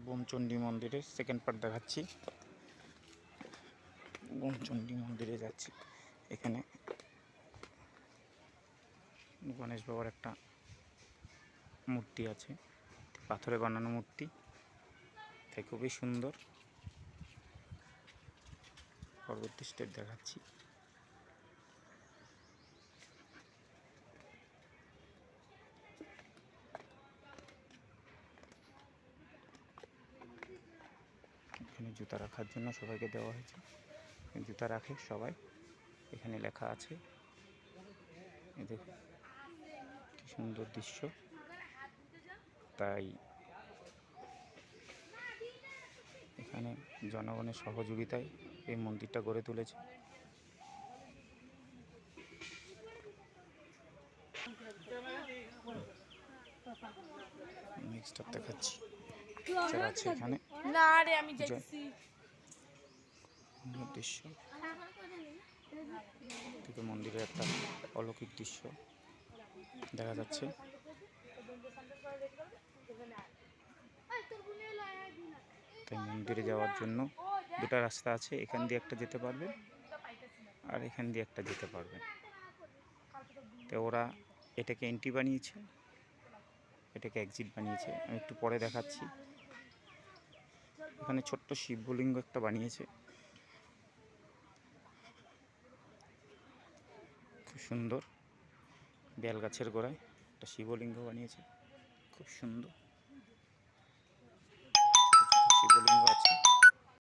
বোমচণ্ডী মন্দিরের second part দেখাচ্ছি। বোমচণ্ডী মন্দিরে যাচ্ছি। এখানে গণেশ বাবার একটা মূর্তি আছে, পাথরে বানানো মূর্তি, তাই খুবই সুন্দর। পরবর্তী স্টেপ দেখাচ্ছি। এখানে জুতা রাখার জন্য সবাইকে দেওয়া হয়েছে, জুতা রাখে সবাই। এখানে লেখা আছে, দেখুন কি সুন্দর দৃশ্য। তাই এখানে জনগণের সহযোগিতায় এই মন্দিরটা গড়ে তুলেছে। নেক্সট দেখাচ্ছি যারা আছে এখানে দৃশ্য থেকে মন্দিরের একটা অলৌকিক দৃশ্য দেখা যাচ্ছে। তাই মন্দিরে যাওয়ার জন্য দুটো রাস্তা আছে, এখান দিয়ে একটা যেতে পারবেন আর এখান দিয়ে একটা যেতে পারবেন। তো ওরা এটাকে এন্ট্রি বানিয়েছে, এটাকে এক্সিট বানিয়েছে। আমি একটু পরে দেখাচ্ছি। এখানে ছোট্ট শিবলিঙ্গ একটা বানিয়েছে, খুব সুন্দর। বেল গাছের গোড়ায় একটা শিবলিঙ্গ বানিয়েছে, খুব সুন্দর শিবলিঙ্গ আছে।